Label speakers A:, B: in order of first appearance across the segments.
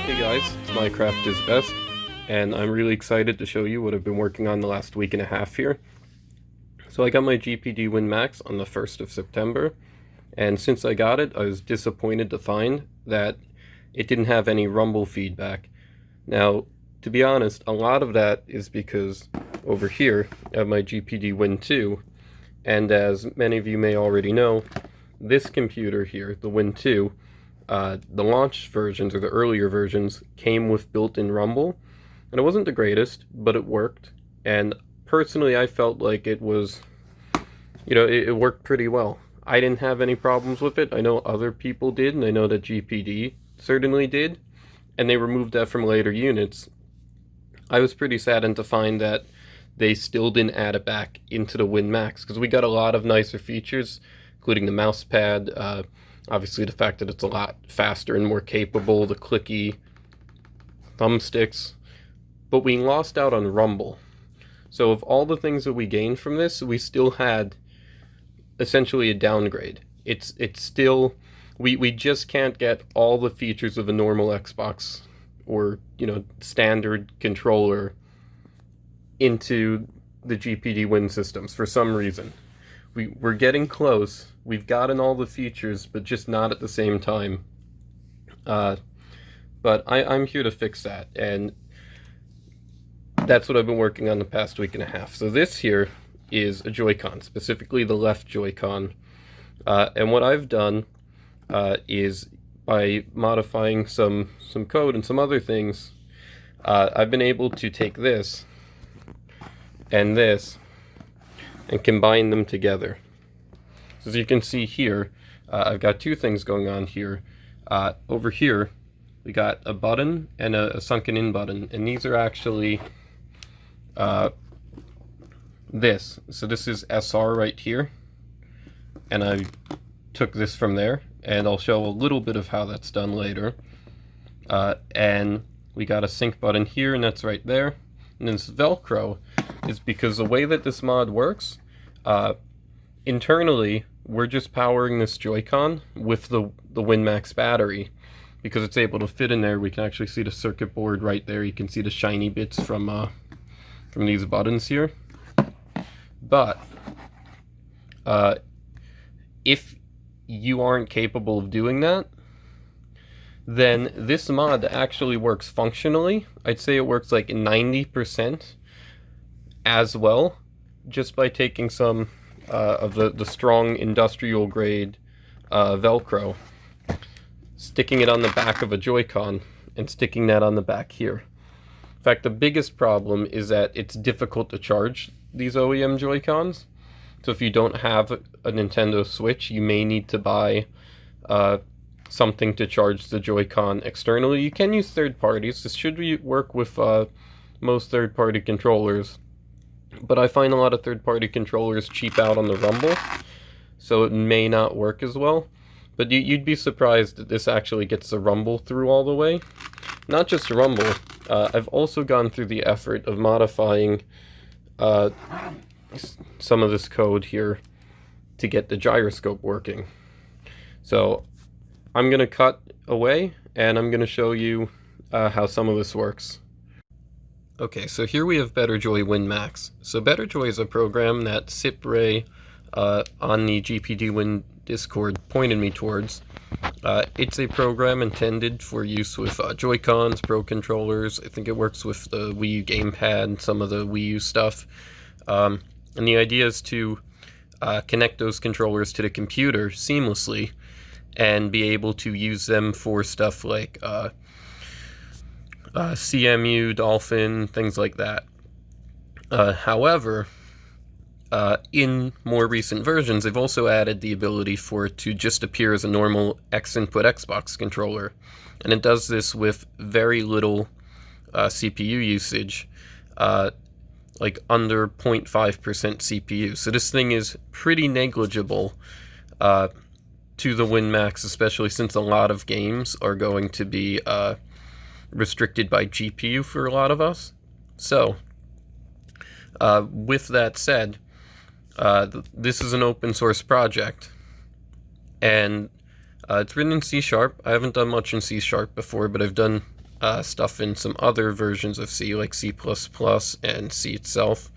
A: Hey guys, it's Minecraft is Best, and I'm really excited to show you what I've been working on the last week and a half here. So I got my GPD Win Max on the 1st of September, and since I got it, I was disappointed to find that it didn't have any rumble feedback. Now, to be honest, a lot of that is because over here I have my GPD Win 2, and as many of you may already know, this computer here, the Win 2, the launch versions, or the earlier versions, came with built-in rumble, and it wasn't the greatest, but it worked, and personally I felt like it was, it worked pretty well. I didn't have any problems with it. I know other people did, and I know that GPD certainly did, and they removed that from later units. I was pretty saddened to find that they still didn't add it back into the Win Max, because we got a lot of nicer features, including the mouse pad, obviously the fact that it's a lot faster and more capable, the clicky thumbsticks, but we lost out on rumble. So of all the things that we gained from this, we still had essentially a downgrade. It's still, we just can't get all the features of a normal Xbox or, standard controller into the GPD Win systems for some reason. We're getting close. We've gotten all the features, but just not at the same time. But I'm here to fix that, and that's what I've been working on the past week and a half. So this here is a Joy-Con, specifically the left Joy-Con. And what I've done is, by modifying some code and some other things, I've been able to take this and this and combine them together. So as you can see here, I've got two things going on here. Over here, we got a button and a sunken in button, and these are actually this. So this is SR right here, and I took this from there, and I'll show a little bit of how that's done later. And we got a sync button here, and that's right there. And this Velcro is because the way that this mod works, internally, we're just powering this Joy-Con with the Win Max battery, because it's able to fit in there. We can actually see the circuit board right there. You can see the shiny bits from these buttons here. But if you aren't capable of doing that, then this mod actually works functionally. I'd say it works like 90% as well, just by taking some of the strong industrial grade Velcro, sticking it on the back of a Joy-Con, and sticking that on the back here. In fact, the biggest problem is that it's difficult to charge these OEM Joy-Cons. So if you don't have a Nintendo Switch, you may need to buy something to charge the Joy-Con externally. You can use third parties. This should work with most third-party controllers, but I find a lot of third-party controllers cheap out on the rumble, so it may not work as well. But you'd be surprised that this actually gets the rumble through all the way. Not just rumble, I've also gone through the effort of modifying some of this code here to get the gyroscope working. So I'm going to cut away, and I'm going to show you how some of this works. Okay, so here we have BetterJoy Win Max. So BetterJoy is a program that SipRay on the GPD Win Discord pointed me towards. It's a program intended for use with Joy-Cons, Pro Controllers. I think it works with the Wii U gamepad, some of the Wii U stuff. And the idea is to connect those controllers to the computer seamlessly and be able to use them for stuff like CMU, Dolphin, things like that. However, in more recent versions, they've also added the ability for it to just appear as a normal X-input Xbox controller. And it does this with very little CPU usage, like under 0.5% CPU. So this thing is pretty negligible to the Win Max, especially since a lot of games are going to be restricted by GPU for a lot of us. So, with that said, this is an open source project, and It's written in C#. I haven't done much in C# before, but I've done stuff in some other versions of C, like C++ and C itself.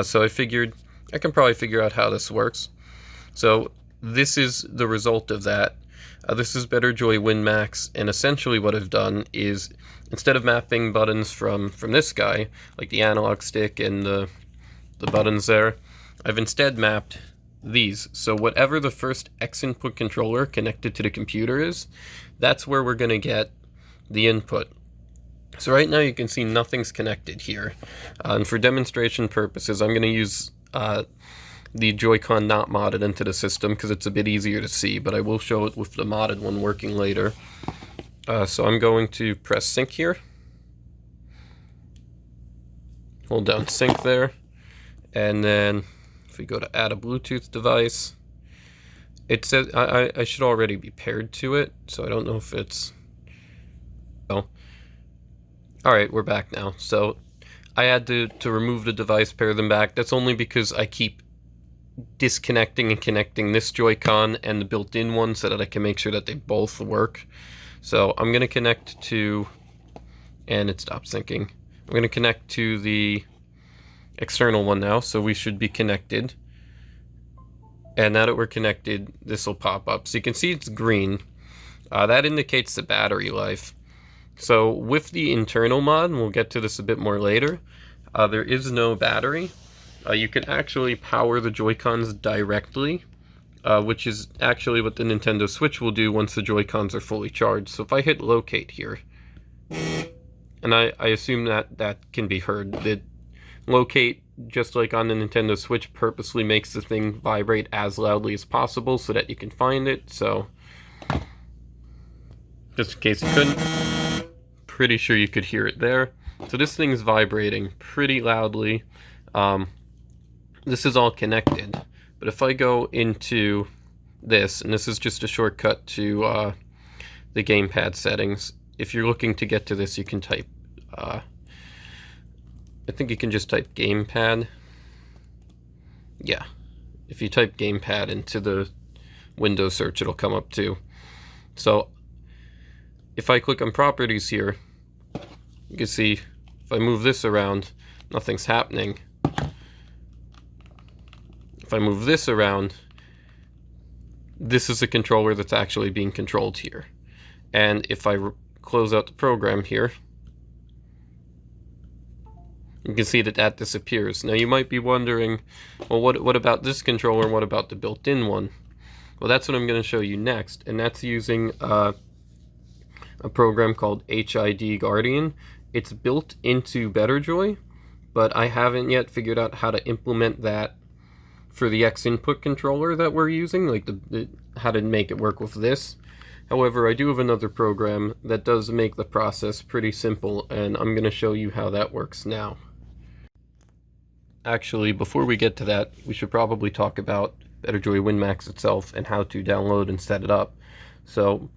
A: So I figured I can probably figure out how this works. So this is the result of that. This is BetterJoy Win Max, and essentially what I've done is, instead of mapping buttons from this guy, like the analog stick and the buttons there, I've instead mapped these. So whatever the first X input controller connected to the computer is, that's where we're going to get the input. So right now you can see nothing's connected here. And for demonstration purposes, I'm going to use the Joy-Con not modded into the system because it's a bit easier to see, but I will show it with the modded one working later. So I'm going to press sync here. Hold down sync there. And then if we go to add a Bluetooth device, it says I should already be paired to it, so I don't know if it's... Oh. Alright, we're back now. So I had to remove the device, pair them back. That's only because I keep disconnecting and connecting this Joy-Con and the built-in one so that I can make sure that they both work. So I'm going to connect to... and it stopped syncing. I'm going to connect to the external one now, so we should be connected. And now that we're connected, this will pop up. So you can see it's green. That indicates the battery life. So with the internal mod, and we'll get to this a bit more later, there is no battery. You can actually power the Joy-Cons directly, which is actually what the Nintendo Switch will do once the Joy-Cons are fully charged. So if I hit locate here, and I assume that can be heard, that locate, just like on the Nintendo Switch, purposely makes the thing vibrate as loudly as possible so that you can find it. So just in case you couldn't, pretty sure you could hear it there. So this thing is vibrating pretty loudly. This is all connected, but if I go into this, and this is just a shortcut to the gamepad settings, if you're looking to get to this, you can type, I think you can just type gamepad. Yeah, if you type gamepad into the Windows search, it'll come up too. So if I click on properties here, you can see if I move this around, nothing's happening. If I move this around, this is a controller that's actually being controlled here. And if I close out the program here, you can see that disappears. Now you might be wondering, well, what about this controller and what about the built-in one? Well, that's what I'm going to show you next, and that's using a program called HIDGuardian. It's built into BetterJoy, but I haven't yet figured out how to implement that for the X input controller that we're using, like how to make it work with this. However, I do have another program that does make the process pretty simple, and I'm going to show you how that works now. Actually, before we get to that, we should probably talk about BetterJoy Win Max itself and how to download and set it up. So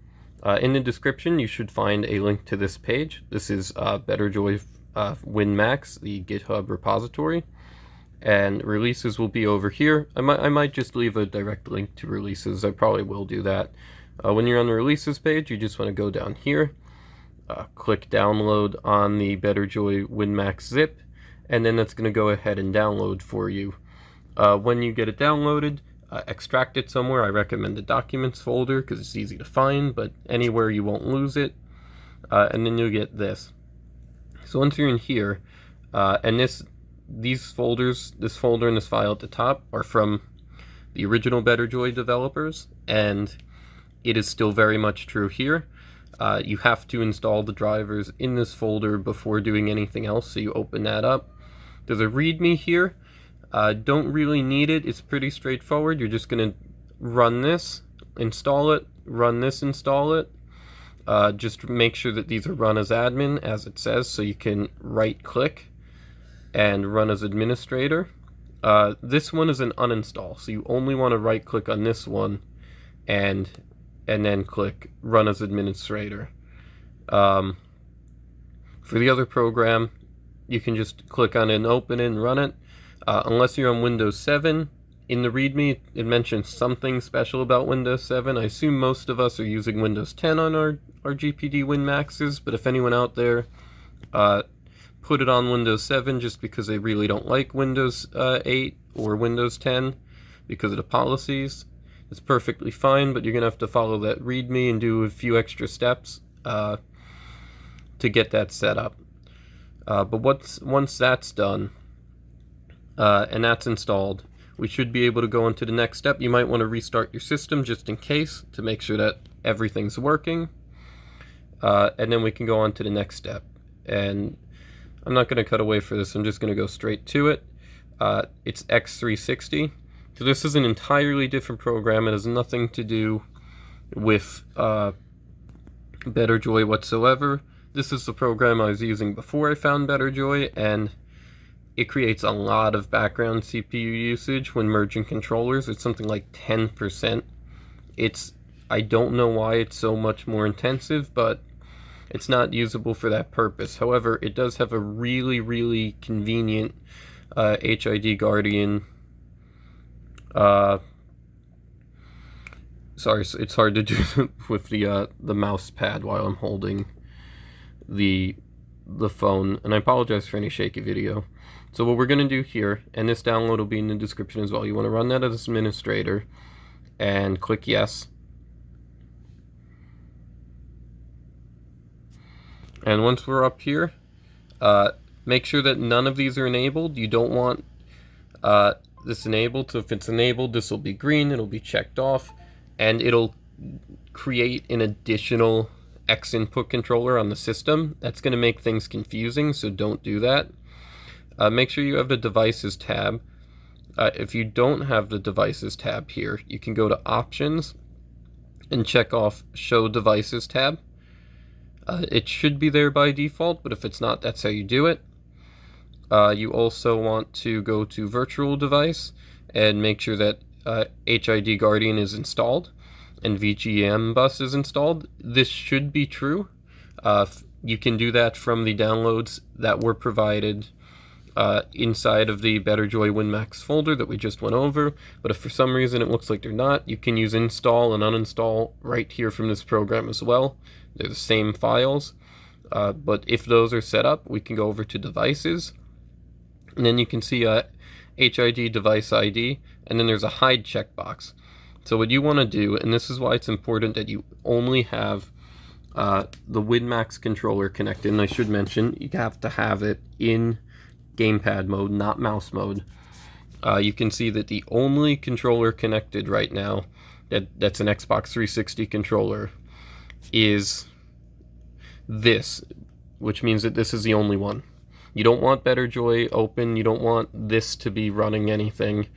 A: in the description, you should find a link to this page. This is BetterJoy Win Max, the GitHub repository, and releases will be over here. I might just leave a direct link to releases. I probably will do that. When you're on the releases page, you just want to go down here, click download on the BetterJoy Win Max zip, and then that's going to go ahead and download for you. When you get it downloaded, extract it somewhere. I recommend the documents folder because it's easy to find, but anywhere you won't lose it. And then you'll get this. So once you're in here, and these folders, this folder and this file at the top are from the original BetterJoy developers, and it is still very much true here. You have to install the drivers in this folder before doing anything else, so you open that up. There's a README here. Don't really need it. It's pretty straightforward. You're just going to run this, install it, run this, install it. Just make sure that these are run as admin, as it says, so you can right-click and run as administrator. This one is an uninstall, so you only want to right-click on this one and then click run as administrator. For the other program, you can just click on it and open it and run it. Unless you're on Windows 7, In the README, it mentions something special about Windows 7. I assume most of us are using Windows 10 on our GPD Win Maxes, but if anyone out there put it on Windows 7 just because they really don't like Windows 8 or Windows 10 because of the policies, it's perfectly fine, but you're going to have to follow that README and do a few extra steps to get that set up. But once that's done and that's installed, we should be able to go on to the next step. You might want to restart your system just in case to make sure that everything's working. And then we can go on to the next step. And I'm not going to cut away for this. I'm just going to go straight to it. It's X360. So this is an entirely different program. It has nothing to do with Better Joy whatsoever. This is the program I was using before I found Better Joy, and it creates a lot of background CPU usage when merging controllers. It's something like 10%. I don't know why it's so much more intensive, but it's not usable for that purpose. However, it does have a really, really convenient HIDGuardian. Sorry, it's hard to do with the mouse pad while I'm holding the phone, and I apologize for any shaky video. So what we're going to do here, and this download will be in the description as well, you want to run that as administrator and click yes. And once we're up here, make sure that none of these are enabled. You don't want this enabled, so if it's enabled, this will be green, it'll be checked off, and it'll create an additional X input controller on the system. That's going to make things confusing, so don't do that. Make sure you have the devices tab. If you don't have the devices tab here, you can go to options and check off show devices tab. It should be there by default, but if it's not, that's how you do it. You also want to go to virtual device and make sure that HIDGuardian is installed and VGM bus is installed. This should be true. You can do that from the downloads that were provided inside of the Better Joy Win Max folder that we just went over, but if for some reason it looks like they're not, you can use install and uninstall right here from this program as well. They're the same files, but if those are set up, we can go over to devices, and then you can see HID device ID, and then there's a hide checkbox. So what you want to do, and this is why it's important that you only have the Win Max controller connected, and I should mention you have to have it in gamepad mode, not mouse mode. You can see that the only controller connected right now that's an Xbox 360 controller is this, which means that this is the only one. You don't want Better Joy open, you don't want this to be running anything,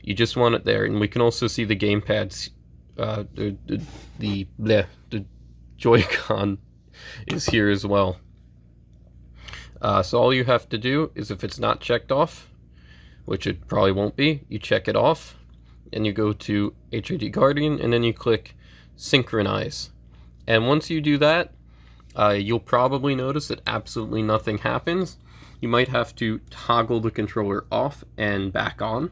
A: you just want it there. And we can also see the gamepads, the Joy-Con is here as well. So all you have to do is, if it's not checked off, which it probably won't be, you check it off, and you go to HIDGuardian, and then you click synchronize. And once you do that, you'll probably notice that absolutely nothing happens. You might have to toggle the controller off and back on.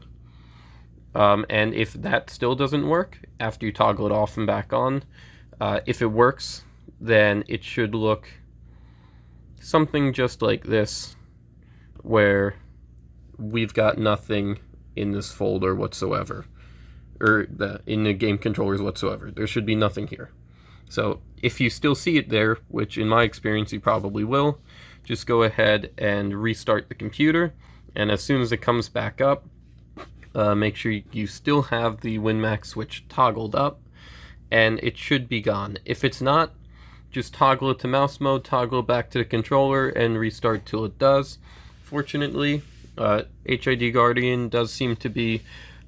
A: And if that still doesn't work, after you toggle it off and back on, if it works, then it should look something just like this, where we've got nothing in this folder whatsoever, or in the game controllers whatsoever. There should be nothing here. So if you still see it there, which in my experience you probably will, just go ahead and restart the computer, and as soon as it comes back up, make sure you still have the Win Max switch toggled up, and it should be gone. If it's not, just toggle it to mouse mode, toggle it back to the controller, and restart till it does. Fortunately, HIDGuardian does seem to be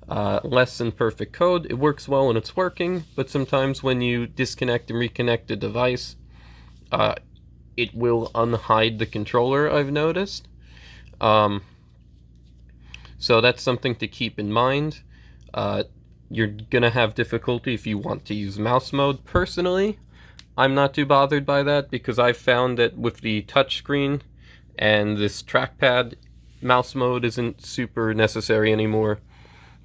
A: less than perfect code. It works well when it's working, but sometimes when you disconnect and reconnect the device, it will unhide the controller, I've noticed. So that's something to keep in mind. You're gonna have difficulty if you want to use mouse mode. Personally, I'm not too bothered by that, because I've found that with the touchscreen and this trackpad, mouse mode isn't super necessary anymore.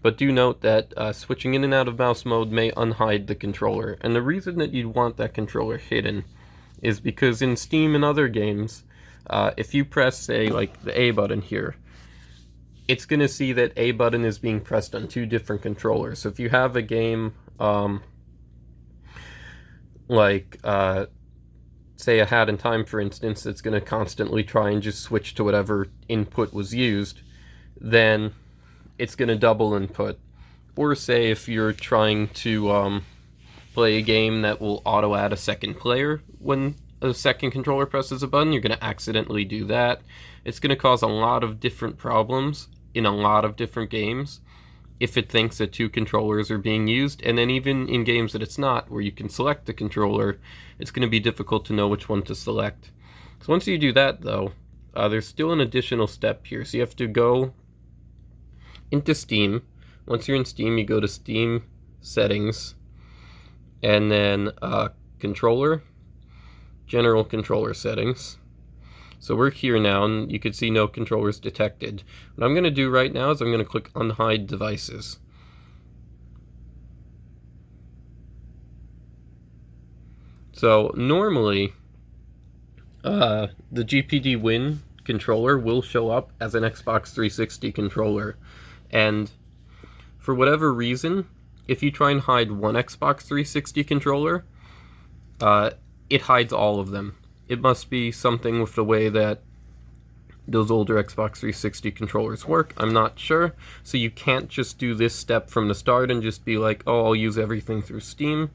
A: But do note that switching in and out of mouse mode may unhide the controller. And the reason that you'd want that controller hidden is because in Steam and other games, if you press, say, like the A button here, it's going to see that A button is being pressed on two different controllers. So if you have a game say a Hat in Time, for instance, that's going to constantly try and just switch to whatever input was used, then it's going to double input. Or say if you're trying to play a game that will auto add a second player when a second controller presses a button, you're going to accidentally do that. It's going to cause a lot of different problems in a lot of different games if it thinks that two controllers are being used. And then even in games that it's not, where you can select the controller, it's going to be difficult to know which one to select. So once you do that, though, there's still an additional step here. So you have to go into Steam. Once you're in Steam, you go to Steam Settings, and then Controller, General Controller Settings. So we're here now, and you can see no controllers detected. What I'm going to do right now is I'm going to click Unhide Devices. So normally, the GPD Win controller will show up as an Xbox 360 controller. And for whatever reason, if you try and hide one Xbox 360 controller, it hides all of them. It must be something with the way that those older Xbox 360 controllers work. I'm not sure. So you can't just do this step from the start and just be like, oh, I'll use everything through Steam.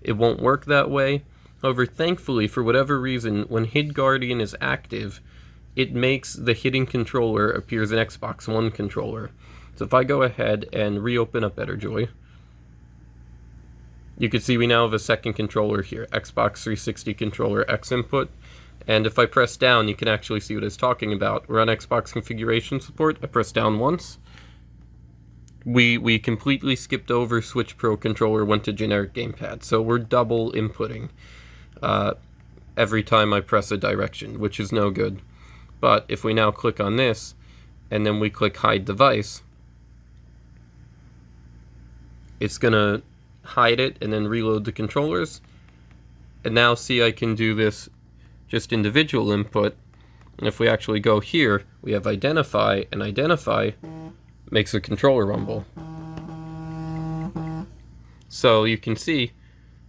A: It won't work that way. However, thankfully, for whatever reason, when HIDGuardian is active, it makes the hidden controller appear as an Xbox One controller. So if I go ahead and reopen up BetterJoy, you can see we now have a second controller here, Xbox 360 controller X input. And if I press down, you can actually see what it's talking about. We're on Xbox configuration support. I press down once. We completely skipped over Switch Pro controller, went to generic gamepad. So we're double inputting every time I press a direction, which is no good. But if we now click on this, and then we click Hide Device, it's going to hide it and then reload the controllers. And now see, I can do this just individual input. And if we actually go here, we have Identify, and Identify makes a controller rumble. So you can see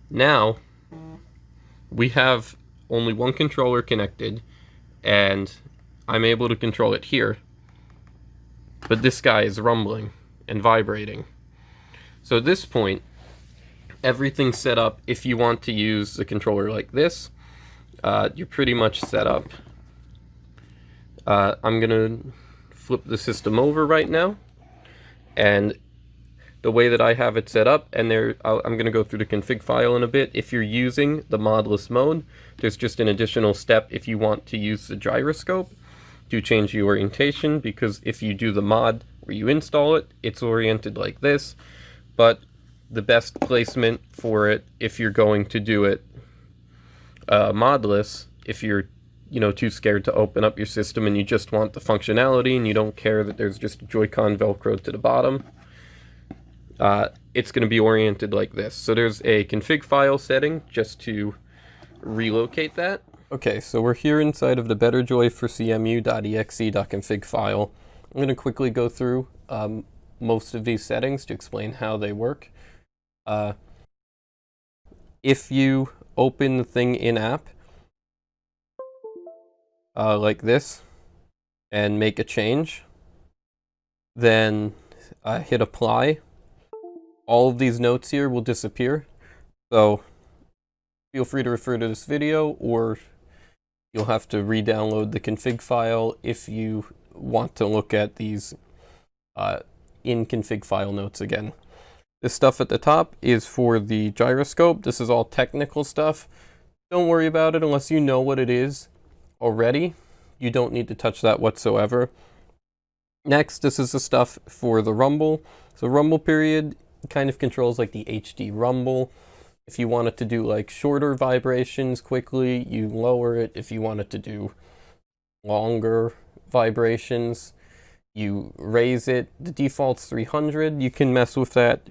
A: now we have only one controller connected, and I'm able to control it here. But this guy is rumbling and vibrating. So at this point, everything's set up. If you want to use the controller like this, you're pretty much set up. I'm going to flip the system over right now. And the way that I have it set up, and I'm going to go through the config file in a bit. If you're using the modless mode, there's just an additional step if you want to use the gyroscope to change the orientation, because if you do the mod where you install it, it's oriented like this. But the best placement for it, if you're going to do it modless, if you're too scared to open up your system and you just want the functionality and you don't care that there's just a Joy-Con Velcro to the bottom, it's going to be oriented like this. So there's a config file setting just to relocate that. Okay, so we're here inside of the BetterJoy for CMU.exe.config file. I'm going to quickly go through most of these settings to explain how they work. If you open the thing in-app, like this, and make a change, then hit apply, all of these notes here will disappear. So feel free to refer to this video, or you'll have to re-download the config file if you want to look at these in config file notes again. This stuff at the top is for the gyroscope. This is all technical stuff. Don't worry about it unless you know what it is already. You don't need to touch that whatsoever. Next, this is the stuff for the rumble. So rumble period kind of controls like the HD rumble. If you want it to do like shorter vibrations quickly, you lower it. If you want it to do longer vibrations, You raise it, the default's 300. You can mess with that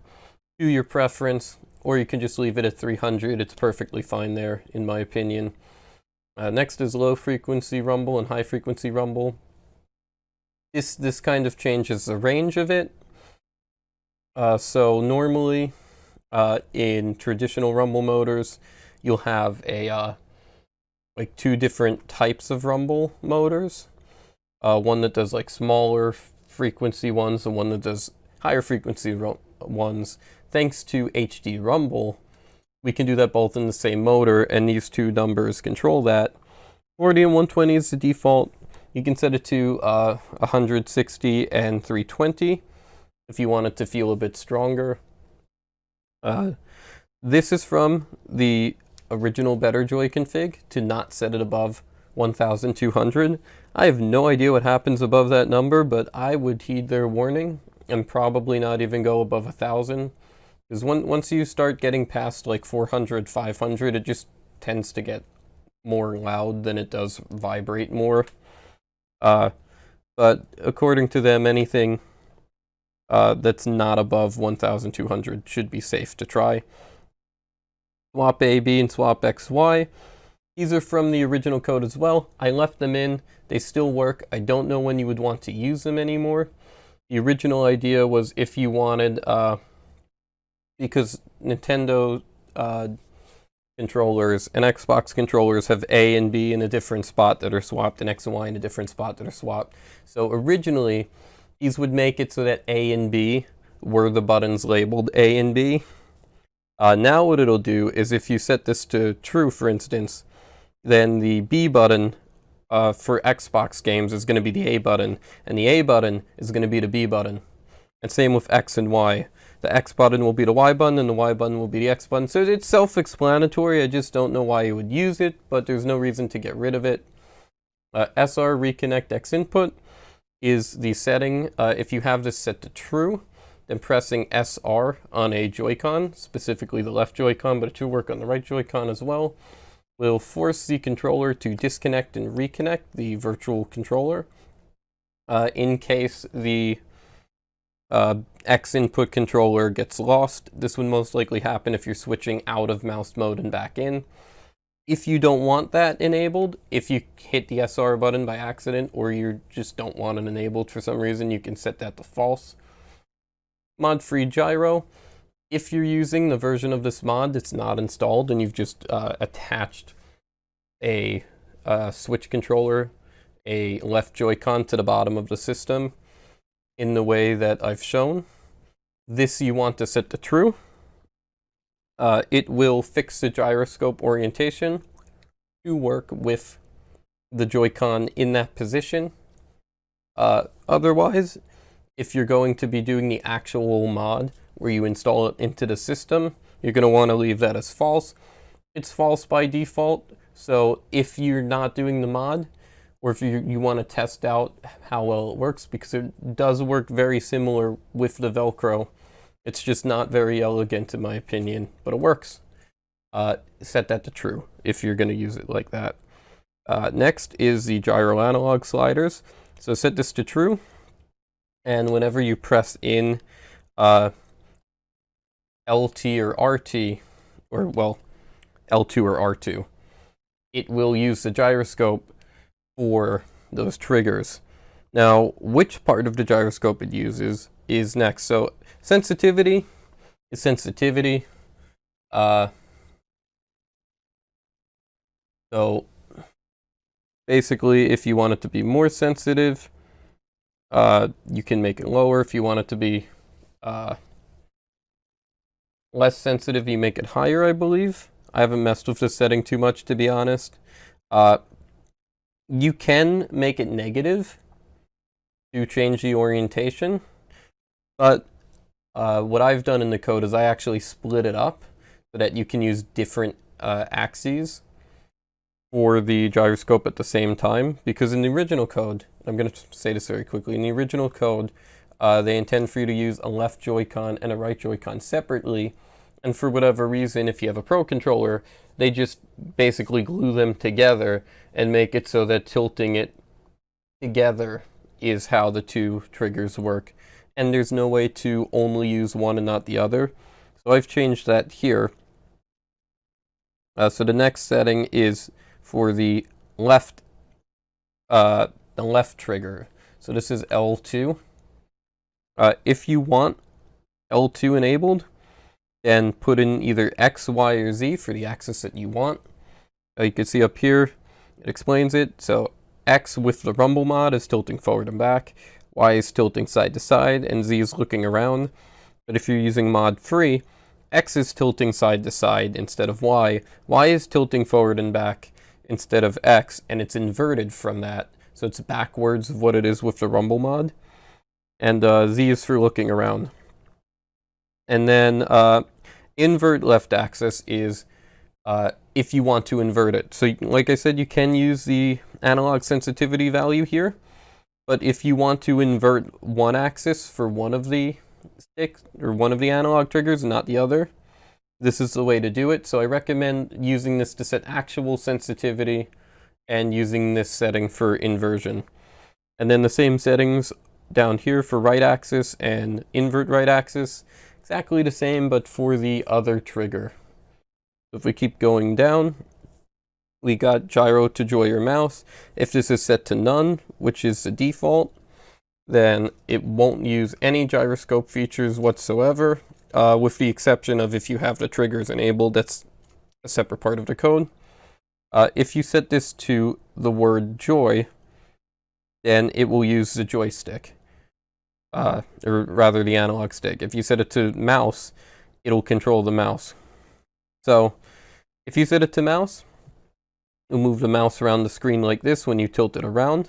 A: to your preference, or you can just leave it at 300. It's perfectly fine there, in my opinion. Next is low frequency rumble and high frequency rumble. This kind of changes the range of it. So normally, in traditional rumble motors, you'll have a like two different types of rumble motors. One that does like smaller frequency ones and one that does higher frequency ones. Thanks to HD Rumble, we can do that both in the same motor, and these two numbers control that. 40 and 120 is the default. You can set it to 160 and 320 if you want it to feel a bit stronger. This is from the original Better Joy config to not set it above 1200. I have no idea what happens above that number, but I would heed their warning and probably not even go above 1000. Because once you start getting past like 400, 500, it just tends to get more loud than it does vibrate more. But according to them, anything that's not above 1200 should be safe to try. Swap AB and swap XY. These are from the original code as well. I left them in. They still work. I don't know when you would want to use them anymore. The original idea was if you wanted, because Nintendo controllers and Xbox controllers have A and B in a different spot that are swapped and X and Y in a different spot that are swapped. So originally, these would make it so that A and B were the buttons labeled A and B. Now what it'll do is if you set this to true, for instance, then the B button for Xbox games is going to be the A button, and the A button is going to be the B button. And same with X and Y. The X button will be the Y button, and the Y button will be the X button. So it's self-explanatory. I just don't know why you would use it, but there's no reason to get rid of it. SR reconnect X input is the setting. If you have this set to true, then pressing SR on a Joy-Con, specifically the left Joy-Con, but it should work on the right Joy-Con as well, will force the controller to disconnect and reconnect the virtual controller. In case the X input controller gets lost, this would most likely happen if you're switching out of mouse mode and back in. If you don't want that enabled, if you hit the SR button by accident or you just don't want it enabled for some reason, you can set that to false. Mod-free gyro. If you're using the version of this mod that's not installed and you've just attached a Switch controller, a left Joy-Con to the bottom of the system in the way that I've shown, this you want to set to true. It will fix the gyroscope orientation to work with the Joy-Con in that position. Otherwise, if you're going to be doing the actual mod where you install it into the system, you're going to want to leave that as false. It's false by default, so if you're not doing the mod, or if you want to test out how well it works, because it does work very similar with the Velcro, it's just not very elegant in my opinion, but it works. Set that to true if you're going to use it like that. Next is the gyro analog sliders. So set this to true, and whenever you press in LT or RT, or well, L2 or R2, it will use the gyroscope for those triggers. Now, which part of the gyroscope it uses is next. So sensitivity is sensitivity. So basically, if you want it to be more sensitive, you can make it lower. If you want it to be less sensitive, you make it higher, I believe. I haven't messed with this setting too much, to be honest. You can make it negative to change the orientation, but what I've done in the code is I actually split it up so that you can use different axes for the gyroscope at the same time, because in the original code, I'm going to say this very quickly, in the original code, they intend for you to use a left Joy-Con and a right Joy-Con separately, and for whatever reason, if you have a Pro controller, they just basically glue them together and make it so that tilting it together is how the two triggers work, and there's no way to only use one and not the other. So I've changed that here. So the next setting is for the left trigger. So this is L2. If you want L2 enabled, then put in either X, Y, or Z for the axis that you want. You can see up here, it explains it. So X with the rumble mod is tilting forward and back, Y is tilting side to side, and Z is looking around. But if you're using mod free, X is tilting side to side instead of Y. Y is tilting forward and back instead of X, and it's inverted from that. So it's backwards of what it is with the rumble mod. And Z is for looking around. And then invert left axis is if you want to invert it. So like I said, you can use the analog sensitivity value here, but if you want to invert one axis for one of the sticks or one of the analog triggers and not the other, this is the way to do it. So I recommend using this to set actual sensitivity and using this setting for inversion. And then the same settings down here for right axis and invert right axis. Exactly the same, but for the other trigger. So if we keep going down, we got gyro to joy your mouse. If this is set to none, which is the default, then it won't use any gyroscope features whatsoever, with the exception of if you have the triggers enabled. That's a separate part of the code. If you set this to the word joy, then it will use the joystick. Or rather the analog stick. If you set it to mouse, it'll control the mouse. So if you set it to mouse, it'll move the mouse around the screen like this when you tilt it around.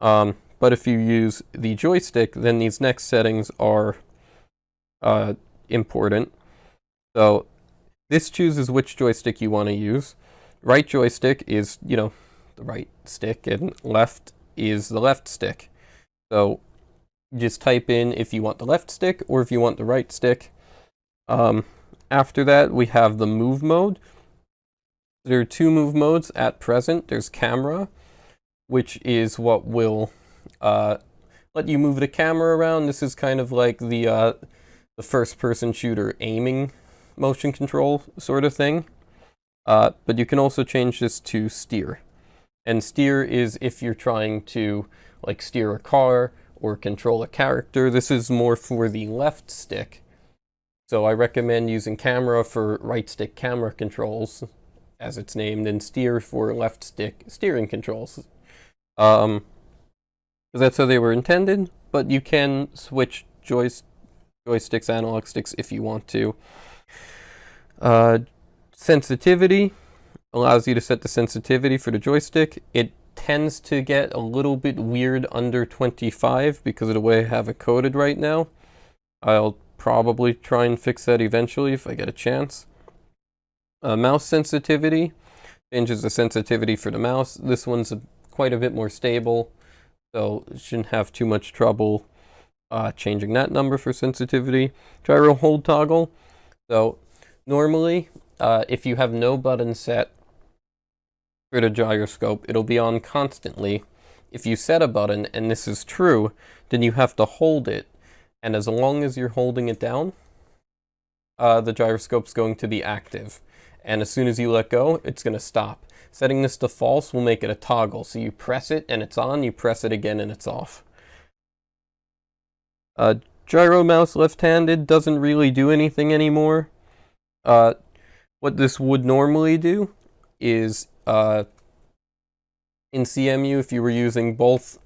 A: But if you use the joystick, then these next settings are important. So this chooses which joystick you want to use. Right joystick is, the right stick, and left is the left stick. So just type in if you want the left stick or if you want the right stick. After that, we have the move mode. There are two move modes at present. There's camera, which is what will let you move the camera around. This is kind of like the first-person shooter aiming motion control sort of thing. But you can also change this to steer. And steer is if you're trying to steer a car or control a character. This is more for the left stick. So I recommend using camera for right stick camera controls, as it's named, and steer for left stick steering controls. Because that's how they were intended, but you can switch joysticks, analog sticks if you want to. Sensitivity allows you to set the sensitivity for the joystick. It tends to get a little bit weird under 25 because of the way I have it coded right now. I'll probably try and fix that eventually if I get a chance. Mouse sensitivity changes the sensitivity for the mouse. This one's quite a bit more stable, so shouldn't have too much trouble changing that number for sensitivity. Gyro hold toggle. So normally, if you have no button set for the gyroscope, it'll be on constantly. If you set a button and this is true, then you have to hold it, and as long as you're holding it down, the gyroscope's going to be active, and as soon as you let go, it's going to stop. Setting this to false will make it a toggle, so you press it and it's on, you press it again and it's off. Gyro mouse left-handed doesn't really do anything anymore. What this would normally do is in CMU, if you were using both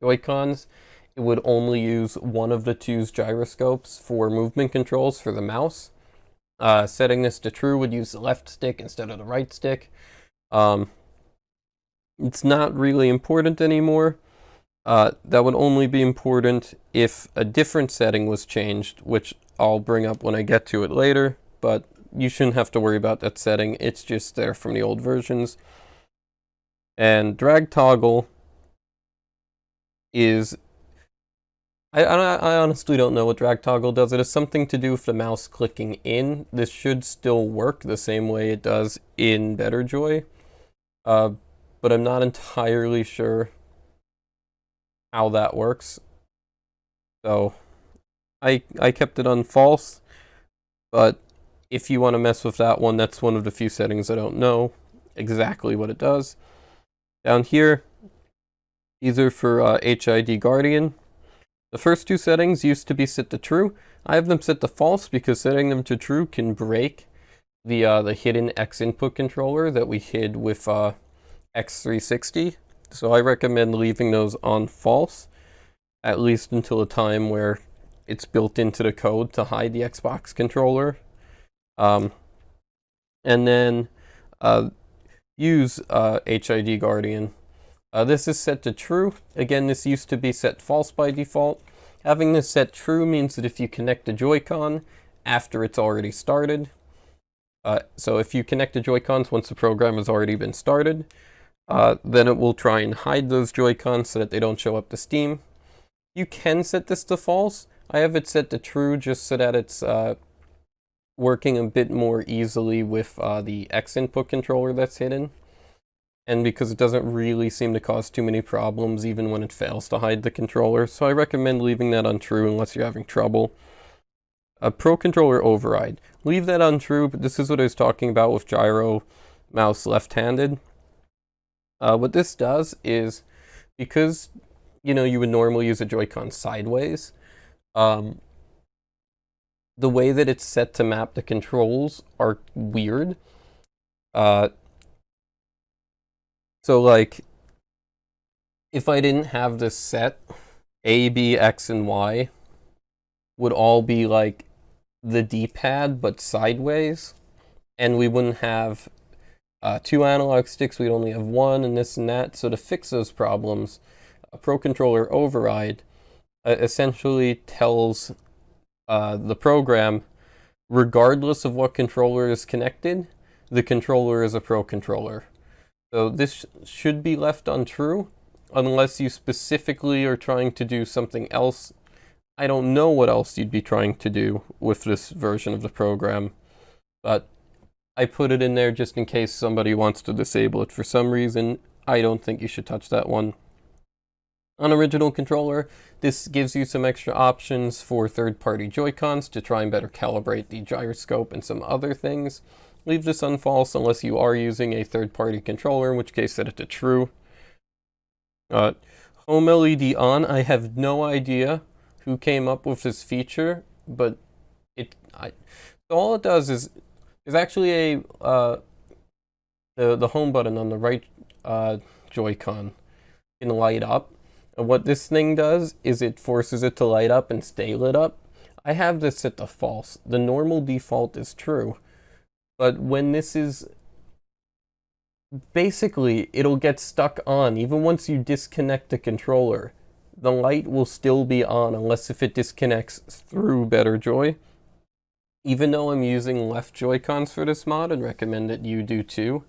A: Joy-Cons, it would only use one of the two's gyroscopes for movement controls for the mouse. Setting this to true would use the left stick instead of the right stick. It's not really important anymore. That would only be important if a different setting was changed, which I'll bring up when I get to it later, but you shouldn't have to worry about that setting. It's just there from the old versions. And drag toggle is... I honestly don't know what drag toggle does. It has something to do with the mouse clicking in. This should still work the same way it does in Better Joy, but I'm not entirely sure. how that works. So I kept it on false, but if you want to mess with that one, that's one of the few settings I don't know exactly what it does. Down here, these are for HIDGuardian. The first two settings used to be set to true. I have them set to false because setting them to true can break the hidden X input controller that we hid with X360. So I recommend leaving those on false, at least until a time where it's built into the code to hide the Xbox controller. And then use HIDGuardian. This is set to true. Again, this used to be set false by default. Having this set true means that if you connect the Joy-Con after it's already started, so if you connect the Joy-Cons once the program has already been started, then it will try and hide those Joy-Cons so that they don't show up to Steam. You can set this to false. I have it set to true just so that it's working a bit more easily with the X input controller that's hidden. And because it doesn't really seem to cause too many problems even when it fails to hide the controller. So I recommend leaving that on true unless you're having trouble. Pro controller override. Leave that on true, but this is what I was talking about with gyro mouse left-handed. What this does is, because you would normally use a Joy-Con sideways, the way that it's set to map the controls are weird. So like, if I didn't have this set, A, B, X, and Y would all be like the D-pad, but sideways. And we wouldn't have two analog sticks, we'd only have one, and this and that. So to fix those problems, a Pro Controller Override essentially tells the program, regardless of what controller is connected, the controller is a Pro Controller. So this should be left untrue, unless you specifically are trying to do something else. I don't know what else you'd be trying to do with this version of the program, but I put it in there just in case somebody wants to disable it for some reason. I don't think you should touch that one. On original controller, this gives you some extra options for third-party Joy-Cons to try and better calibrate the gyroscope and some other things. Leave this on false unless you are using a third-party controller, in which case set it to true. Home LED on, I have no idea who came up with this feature, but so all it does is actually the home button on the right Joy-Con can light up. And what this thing does is it forces it to light up and stay lit up. I have this set to false. The normal default is true. But when this is, basically, it'll get stuck on. Even once you disconnect the controller, the light will still be on unless if it disconnects through Better Joy. Even though I'm using left Joy-Cons for this mod, and recommend that you do too,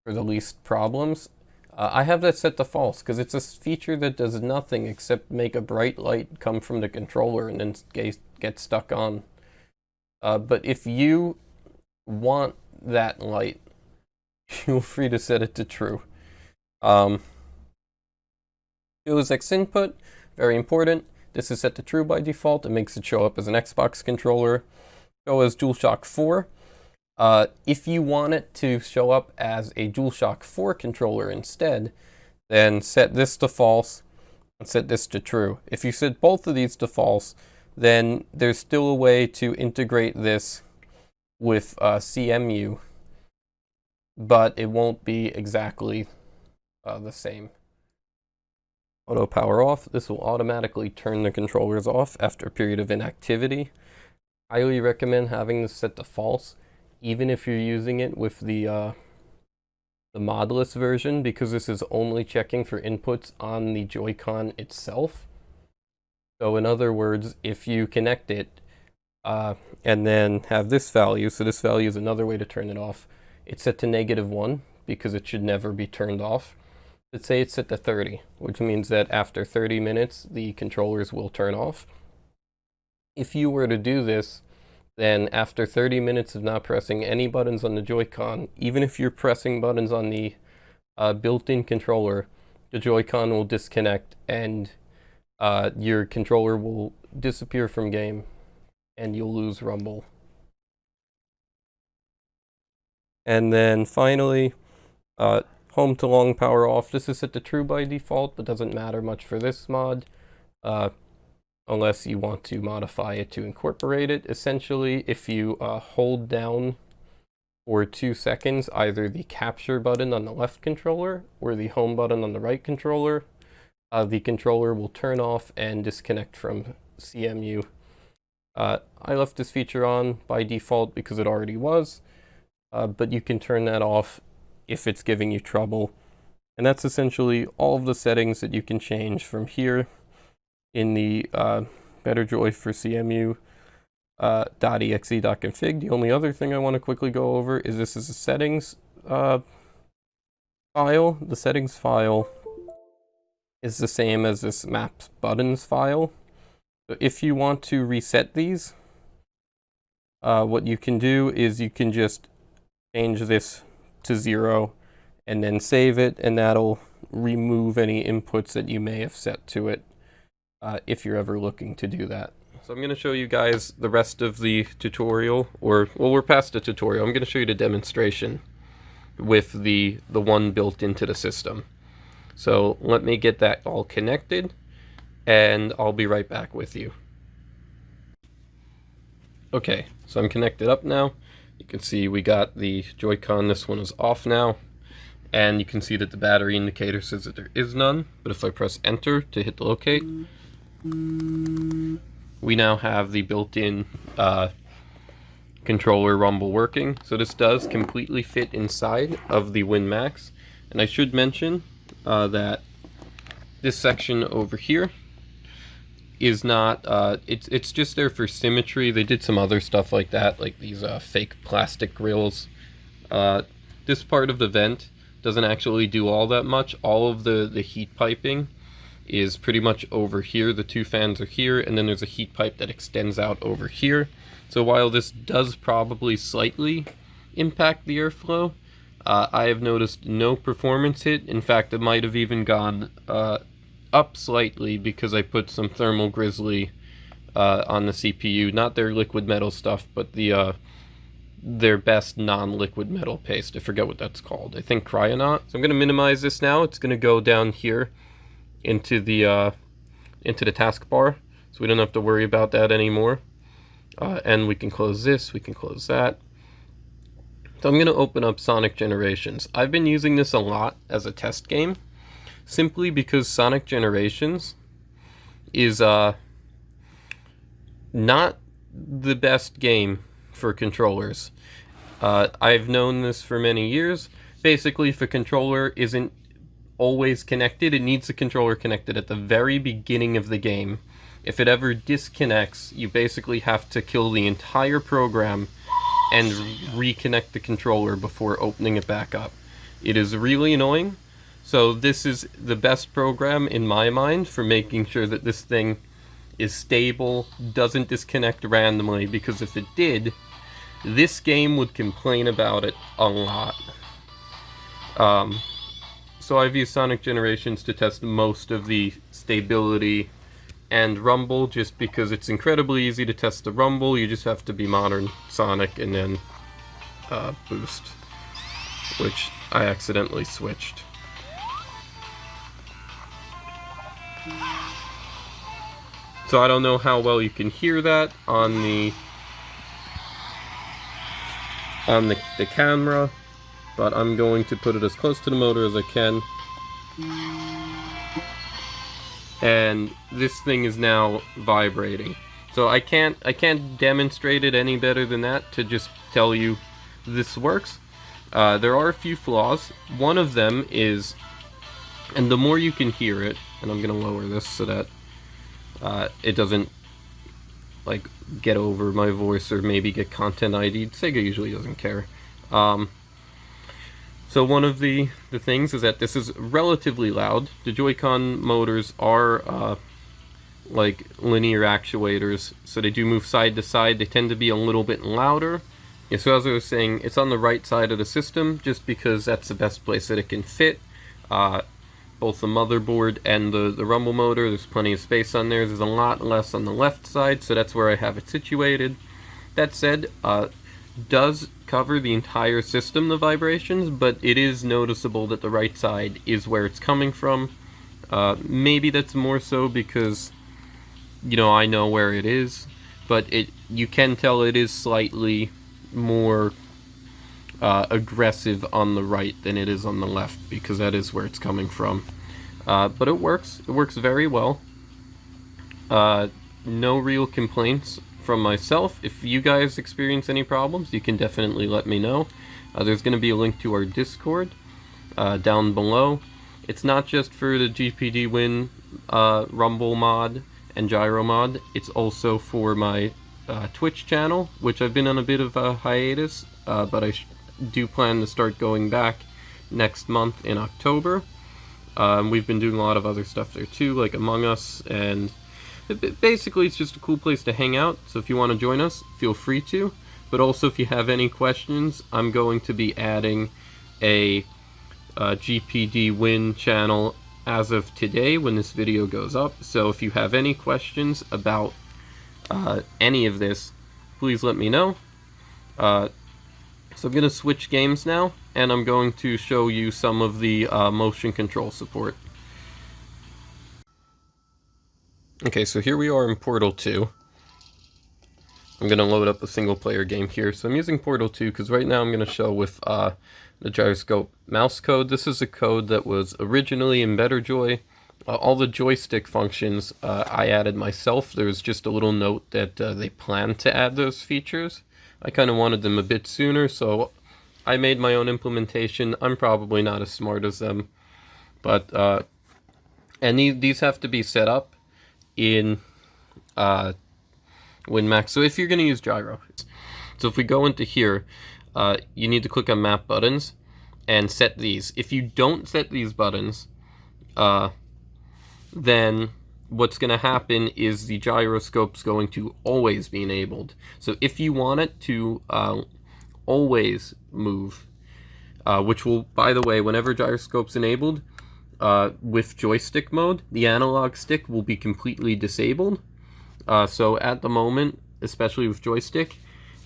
A: for the least problems, I have that set to false, because it's a feature that does nothing except make a bright light come from the controller and then get stuck on. But if you want that light, feel free to set it to true. Shows X input, very important. This is set to true by default. It makes it show up as an Xbox controller. Show as DualShock 4. If you want it to show up as a DualShock 4 controller instead, then set this to false and set this to true. If you set both of these to false, then there's still a way to integrate this with CMU, but it won't be exactly the same. Auto power off. This will automatically turn the controllers off after a period of inactivity. Highly recommend having this set to false, even if you're using it with the modless version, because this is only checking for inputs on the Joy-Con itself. So in other words, if you connect it and then have this value, so this value is another way to turn it off. It's set to -1 because it should never be turned off. Let's say it's set to 30, which means that after 30 minutes, the controllers will turn off. If you were to do this, then after 30 minutes of not pressing any buttons on the Joy-Con, even if you're pressing buttons on the built-in controller, the Joy-Con will disconnect and your controller will disappear from game and you'll lose rumble. And then finally, home to long power off. This is set to true by default, but doesn't matter much for this mod, unless you want to modify it to incorporate it. Essentially, if you hold down for 2 seconds either the capture button on the left controller or the home button on the right controller, the controller will turn off and disconnect from CMU. I left this feature on by default because it already was, but you can turn that off if it's giving you trouble. And that's essentially all of the settings that you can change from here in the Better Joy for CMU .exe.config. The only other thing I want to quickly go over is this is a settings file. The settings file is the same as this maps buttons file. So if you want to reset these, what you can do is you can just change this to 0 and then save it, and that'll remove any inputs that you may have set to it if you're ever looking to do that. So I'm going to show you guys the rest of the tutorial, or, well, we're past the tutorial. I'm going to show you the demonstration with the one built into the system. So let me get that all connected, and I'll be right back with you. Okay, so I'm connected up now. You can see we got the Joy-Con. This one is off now, and you can see that the battery indicator says that there is none, but if I press enter to hit locate, we now have the built-in controller rumble working. So this does completely fit inside of the Win Max. And I should mention that this section over here is not, it's just there for symmetry. They did some other stuff like that, like these fake plastic grills. This part of the vent doesn't actually do all that much. All of the heat piping is pretty much over here. The 2 fans are here, and then there's a heat pipe that extends out over here. So while this does probably slightly impact the airflow, I have noticed no performance hit. In fact, it might have even gone up slightly because I put some thermal grizzly on the CPU. Not their liquid metal stuff, but their best non-liquid metal paste. I forget what that's called. I think Cryonaut. So I'm going to minimize this now. It's going to go down here into the taskbar, so we don't have to worry about that anymore. And we can close this, we can close that. So I'm going to open up Sonic Generations. I've been using this a lot as a test game, simply because Sonic Generations is not the best game for controllers. I've known this for many years. Basically, if a controller isn't always connected, it needs the controller connected at the very beginning of the game. If it ever disconnects, you basically have to kill the entire program and reconnect the controller before opening it back up. It is really annoying. So this is the best program in my mind for making sure that this thing is stable, doesn't disconnect randomly, because if it did, this game would complain about it a lot. So I've used Sonic Generations to test most of the stability and rumble, just because it's incredibly easy to test the rumble. You just have to be modern Sonic and then boost, which I accidentally switched. So I don't know how well you can hear that on the camera, but I'm going to put it as close to the motor as I can. And this thing is now vibrating. So I can't demonstrate it any better than that to just tell you this works. There are a few flaws. One of them is, and the more you can hear it, and I'm gonna lower this so that it doesn't like get over my voice or maybe get content ID'd. Sega usually doesn't care. So one of the things is that this is relatively loud. The Joy-Con motors are like linear actuators, so they do move side to side. They tend to be a little bit louder. Yeah, so as I was saying, it's on the right side of the system just because that's the best place that it can fit. both the motherboard and the rumble motor. There's plenty of space on there. There's a lot less on the left side, so that's where I have it situated. That said, does cover the entire system, the vibrations, but it is noticeable that the right side is where it's coming from. Maybe that's more so because, you know, I know where it is, but you can tell it is slightly more aggressive on the right than it is on the left, because that is where it's coming from. But it works very well. No real complaints from myself. If you guys experience any problems, you can definitely let me know. There's going to be a link to our Discord down below. It's not just for the GPD Win Rumble mod and Gyro mod, it's also for my Twitch channel, which I've been on a bit of a hiatus, but I do plan to start going back next month in October. We've been doing a lot of other stuff there too, like Among Us, and basically it's just a cool place to hang out, so if you want to join us, feel free to. But also, if you have any questions, I'm going to be adding a GPD Win channel as of today when this video goes up, so if you have any questions about any of this, please let me know. So I'm going to switch games now, and I'm going to show you some of the motion control support. Okay, so here we are in Portal 2. I'm going to load up a single player game here. So I'm using Portal 2 because right now I'm going to show with the gyroscope mouse code. This is a code that was originally in BetterJoy. All the joystick functions I added myself. There was just a little note that they planned to add those features. I kind of wanted them a bit sooner, so I made my own implementation. I'm probably not as smart as them, but and these have to be set up in Win Max. So if you're going to use gyro, so if we go into here, you need to click on map buttons and set these. If you don't set these buttons, then what's going to happen is the gyroscope's going to always be enabled. So if you want it to always move, which will, by the way, whenever gyroscope's enabled, with joystick mode, the analog stick will be completely disabled. So at the moment, especially with joystick,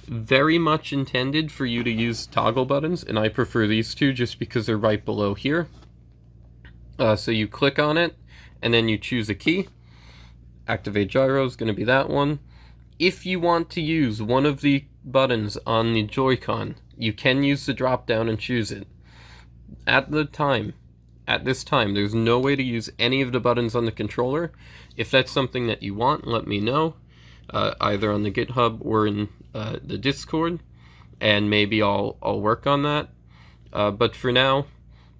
A: very much intended for you to use toggle buttons, and I prefer these two just because they're right below here. So you click on it, and then you choose a key. Activate gyro is going to be that one. If you want to use one of the buttons on the Joy-Con, you can use the drop down and choose it. At this time, there's no way to use any of the buttons on the controller. If that's something that you want, let me know, either on the GitHub or in the Discord, and maybe I'll work on that. But for now,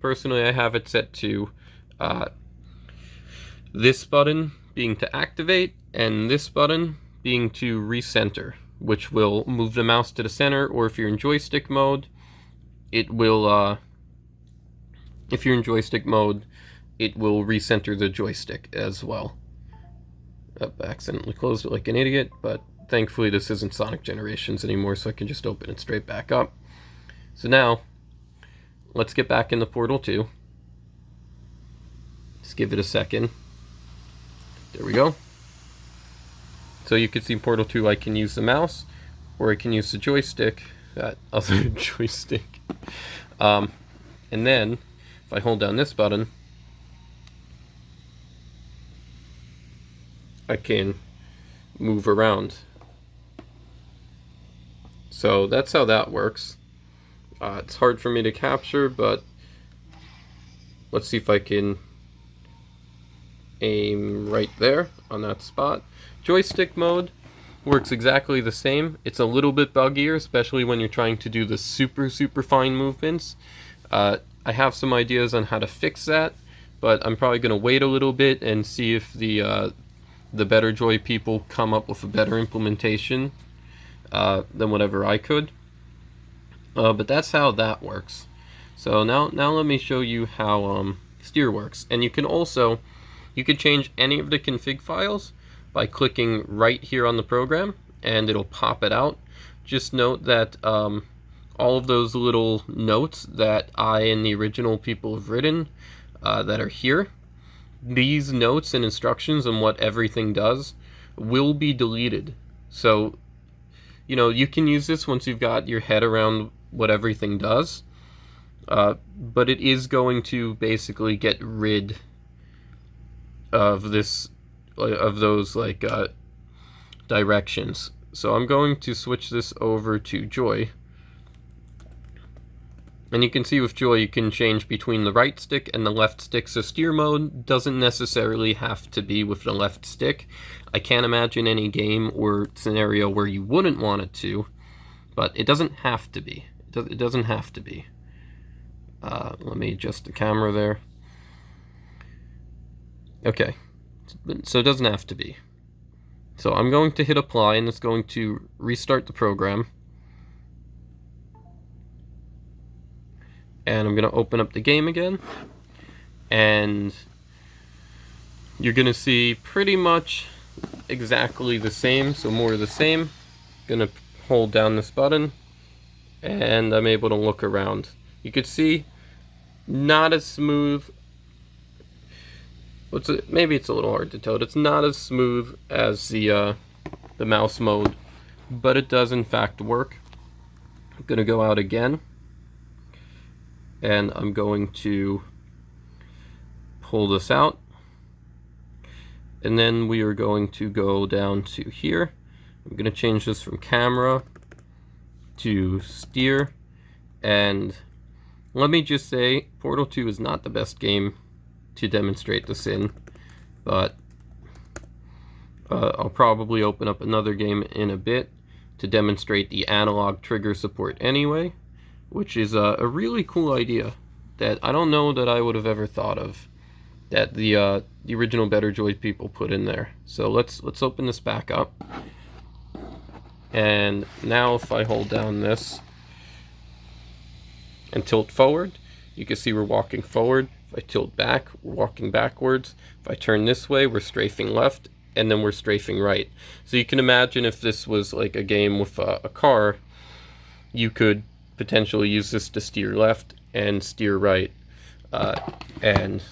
A: personally, I have it set to this button being to activate, and this button being to recenter, which will move the mouse to the center, or if you're in joystick mode, it will, if you're in joystick mode, it will recenter the joystick as well. I accidentally closed it like an idiot, but thankfully this isn't Sonic Generations anymore, so I can just open it straight back up. So now, let's get back into Portal 2. Just give it a second. There we go. So you can see Portal 2, I can use the mouse, or I can use the joystick, that other joystick. And then, if I hold down this button, I can move around. So that's how that works. It's hard for me to capture, but let's see if I can aim right there on that spot. Joystick mode works exactly the same. It's a little bit buggier, especially when you're trying to do the super fine movements. I have some ideas on how to fix that, but I'm probably going to wait a little bit and see if the BetterJoy people come up with a better implementation than whatever I could. But that's how that works. So now let me show you how steer works. And you can change any of the config files by clicking right here on the program, and it'll pop it out. Just note that all of those little notes that I and the original people have written, that are here, these notes and instructions on what everything does will be deleted. So, you can use this once you've got your head around what everything does, but it is going to basically get rid of those directions. So I'm going to switch this over to Joy. And you can see with Joy you can change between the right stick and the left stick, so steer mode doesn't necessarily have to be with the left stick. I can't imagine any game or scenario where you wouldn't want it to, but it doesn't have to be. It doesn't have to be. Let me adjust the camera there. Okay, so it doesn't have to be. So I'm going to hit apply, and it's going to restart the program. And I'm going to open up the game again, and you're going to see pretty much exactly the same, so more of the same. Going to hold down this button, and I'm able to look around. You can see not as smooth. Maybe it's a little hard to tell. It's not as smooth as the mouse mode, but it does in fact work. I'm going to go out again. And I'm going to pull this out, and then we are going to go down to here. I'm going to change this from camera to steer, and let me just say Portal 2 is not the best game to demonstrate this in, but I'll probably open up another game in a bit to demonstrate the analog trigger support anyway, which is a really cool idea that I don't know that I would have ever thought of, that the original Better Joy people put in there. So let's open this back up, and now if I hold down this and tilt forward, you can see we're walking forward. If I tilt back, we're walking backwards. If I turn this way, we're strafing left, and then we're strafing right. So you can imagine if this was like a game with a car, you could potentially use this to steer left and steer right, and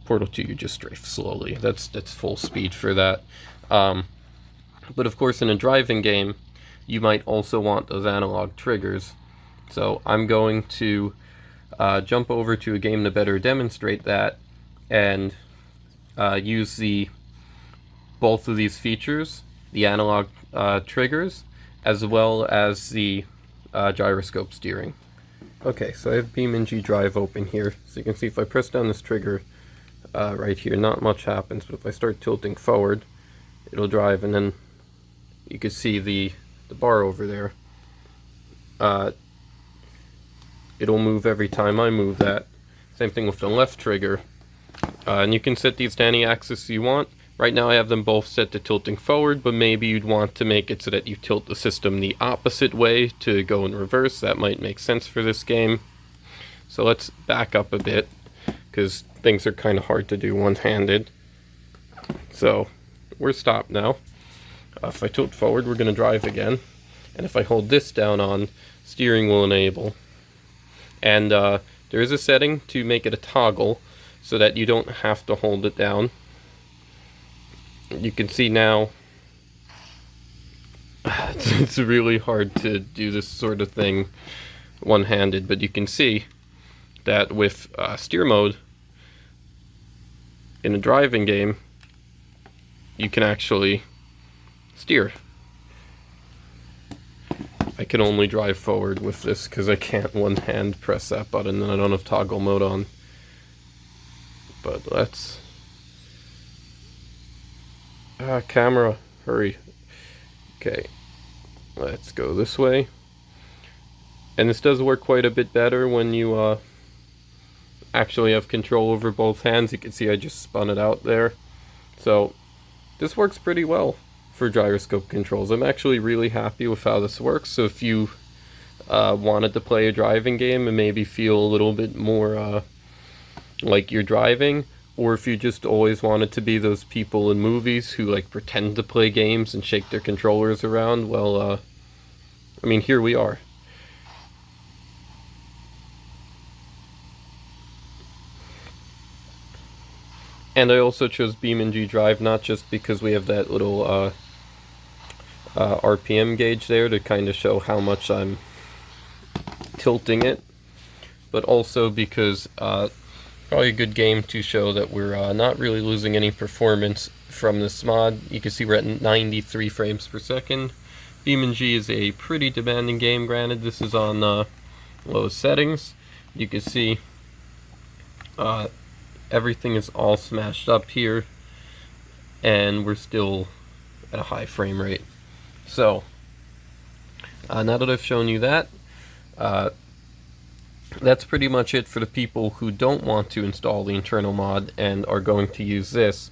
A: Portal 2 you just strafe slowly. That's full speed for that. But of course in a driving game you might also want those analog triggers. So I'm going to jump over to a game to better demonstrate that, and use both of these features, the analog triggers as well as the gyroscope steering. Okay, so I have BeamNG Drive open here, so you can see if I press down this trigger right here, not much happens, but if I start tilting forward, it'll drive, and then you can see the bar over there. It'll move every time I move that. Same thing with the left trigger. And you can set these to any axis you want. Right now I have them both set to tilting forward, but maybe you'd want to make it so that you tilt the system the opposite way to go in reverse. That might make sense for this game. So let's back up a bit, because things are kind of hard to do one-handed. So we're stopped now. If I tilt forward, we're going to drive again. And if I hold this down on, steering will enable. And there is a setting to make it a toggle so that you don't have to hold it down. You can see now it's really hard to do this sort of thing one-handed, but you can see that with steer mode in a driving game you can actually steer. I can only drive forward with this because I can't one-hand press that button and I don't have toggle mode on. But let's... camera, hurry. Okay, let's go this way. And this does work quite a bit better when you actually have control over both hands. You can see I just spun it out there. So this works pretty well for gyroscope controls. I'm actually really happy with how this works. So if you wanted to play a driving game and maybe feel a little bit more like you're driving, or if you just always wanted to be those people in movies who like pretend to play games and shake their controllers around, well, I mean, here we are. And I also chose BeamNG drive, not just because we have that little RPM gauge there to kind of show how much I'm tilting it, but also because probably a good game to show that we're not really losing any performance from this mod. You can see we're at 93 frames per second. BeamNG is a pretty demanding game, granted this is on low settings. You can see everything is all smashed up here, and we're still at a high frame rate. So, now that I've shown you that, that's pretty much it for the people who don't want to install the internal mod and are going to use this.